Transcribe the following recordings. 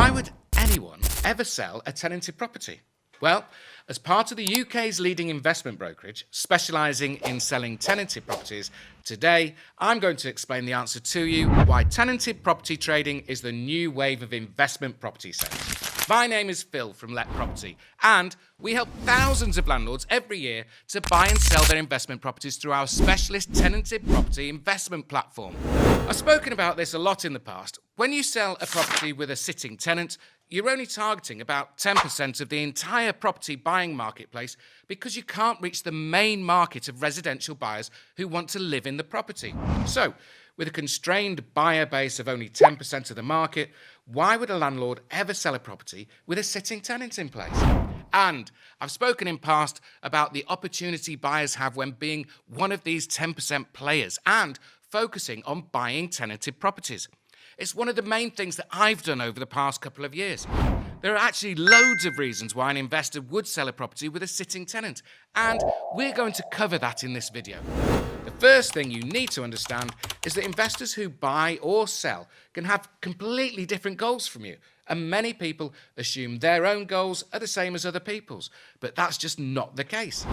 Why would anyone ever sell a tenanted property? Well, as part of the UK's leading investment brokerage, specialising in selling tenanted properties, today I'm going to explain the answer to you why tenanted property trading is the new wave of investment property sales. My name is Phil from Let Property, and we help thousands of landlords every year to buy and sell their investment properties through our specialist tenanted property investment platform. I've spoken about this a lot in the past. When you sell a property with a sitting tenant, you're only targeting about 10% of the entire property buying marketplace because you can't reach the main market of residential buyers who want to live in the property. So, with a constrained buyer base of only 10% of the market, why would a landlord ever sell a property with a sitting tenant in place? And I've spoken in past about the opportunity buyers have when being one of these 10% players and focusing on buying tenanted properties. It's one of the main things that I've done over the past couple of years. There are actually loads of reasons why an investor would sell a property with a sitting tenant, and we're going to cover that in this video. The first thing you need to understand is that investors who buy or sell can have completely different goals from you, and many people assume their own goals are the same as other people's, but that's just not the case.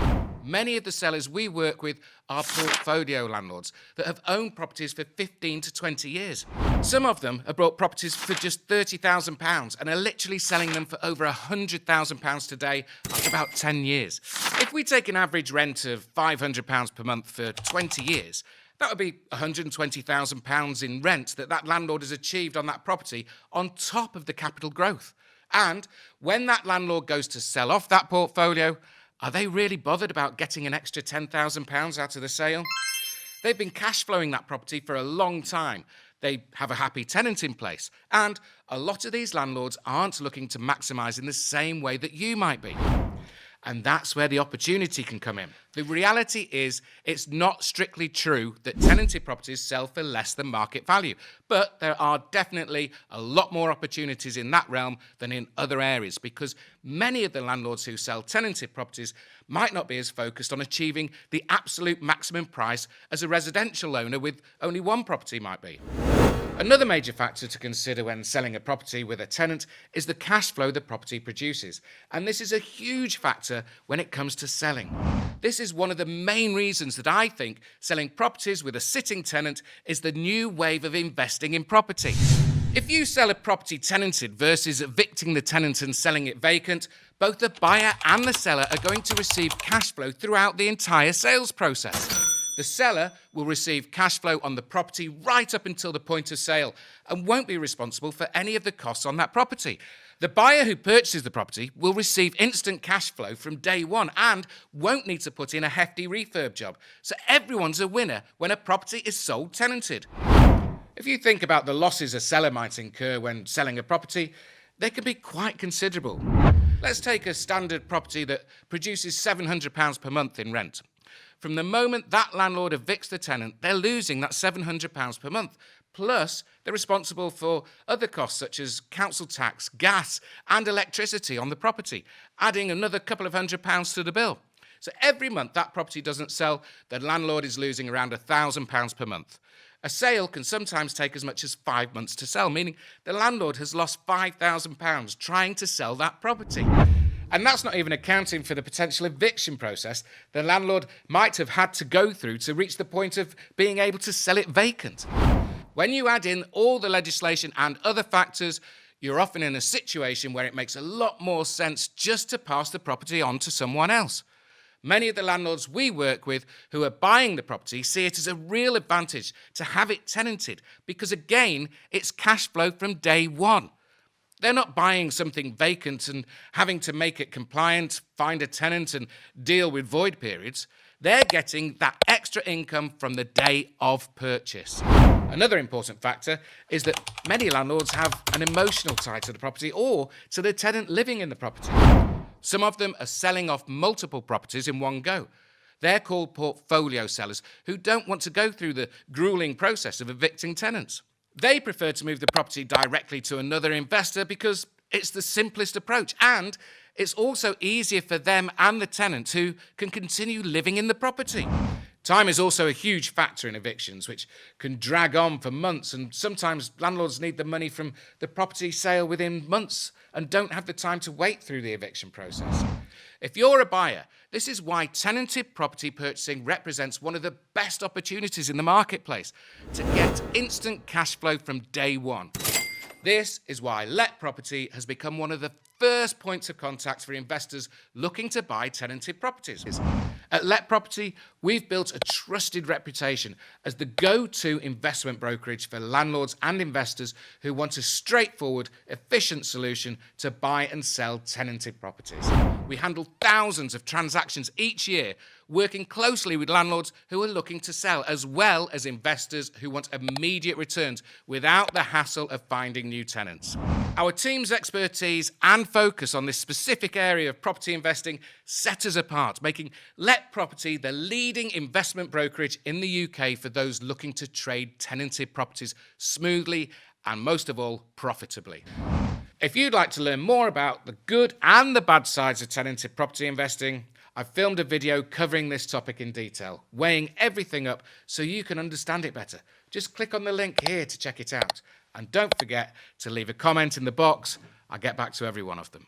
Many of the sellers we work with are portfolio landlords that have owned properties for 15 to 20 years. Some of them have bought properties for just £30,000 and are literally selling them for over £100,000 today after about 10 years. If we take an average rent of £500 per month for 20 years, that would be £120,000 in rent that landlord has achieved on that property on top of the capital growth. And when that landlord goes to sell off that portfolio, are they really bothered about getting an extra £10,000 out of the sale? They've been cash flowing that property for a long time. They have a happy tenant in place. And a lot of these landlords aren't looking to maximise in the same way that you might be. And that's where the opportunity can come in. The reality is, it's not strictly true that tenanted properties sell for less than market value, but there are definitely a lot more opportunities in that realm than in other areas, because many of the landlords who sell tenanted properties might not be as focused on achieving the absolute maximum price as a residential owner with only one property might be. Another major factor to consider when selling a property with a tenant is the cash flow the property produces, and this is a huge factor when it comes to selling. This is one of the main reasons that I think selling properties with a sitting tenant is the new wave of investing in property. If you sell a property tenanted versus evicting the tenant and selling it vacant, both the buyer and the seller are going to receive cash flow throughout the entire sales process. The seller will receive cash flow on the property right up until the point of sale and won't be responsible for any of the costs on that property. The buyer who purchases the property will receive instant cash flow from day one and won't need to put in a hefty refurb job. So everyone's a winner when a property is sold tenanted. If you think about the losses a seller might incur when selling a property, they can be quite considerable. Let's take a standard property that produces £700 per month in rent. From the moment that landlord evicts the tenant, they're losing that £700 per month. Plus, they're responsible for other costs such as council tax, gas, and electricity on the property, adding another couple of £100 to the bill. So every month that property doesn't sell, the landlord is losing around £1,000 per month. A sale can sometimes take as much as 5 months to sell, meaning the landlord has lost £5,000 trying to sell that property. And that's not even accounting for the potential eviction process the landlord might have had to go through to reach the point of being able to sell it vacant. When you add in all the legislation and other factors, you're often in a situation where it makes a lot more sense just to pass the property on to someone else. Many of the landlords we work with who are buying the property see it as a real advantage to have it tenanted because, again, it's cash flow from day one. They're not buying something vacant and having to make it compliant, find a tenant and deal with void periods. They're getting that extra income from the day of purchase. Another important factor is that many landlords have an emotional tie to the property or to the tenant living in the property. Some of them are selling off multiple properties in one go. They're called portfolio sellers who don't want to go through the grueling process of evicting tenants. They prefer to move the property directly to another investor because it's the simplest approach and it's also easier for them and the tenant who can continue living in the property. Time is also a huge factor in evictions, which can drag on for months, and sometimes landlords need the money from the property sale within months and don't have the time to wait through the eviction process. If you're a buyer, this is why tenanted property purchasing represents one of the best opportunities in the marketplace to get instant cash flow from day one. This is why Let Property has become one of the first points of contact for investors looking to buy tenanted properties. At Let Property, we've built a trusted reputation as the go-to investment brokerage for landlords and investors who want a straightforward, efficient solution to buy and sell tenanted properties. We handle thousands of transactions each year, working closely with landlords who are looking to sell, as well as investors who want immediate returns without the hassle of finding new tenants. Our team's expertise and focus on this specific area of property investing set us apart, making Let Property the leading investment brokerage in the UK for those looking to trade tenanted properties smoothly and, most of all, profitably. If you'd like to learn more about the good and the bad sides of tenanted property investing, I've filmed a video covering this topic in detail, weighing everything up so you can understand it better. Just click on the link here to check it out. And don't forget to leave a comment in the box. I'll get back to every one of them.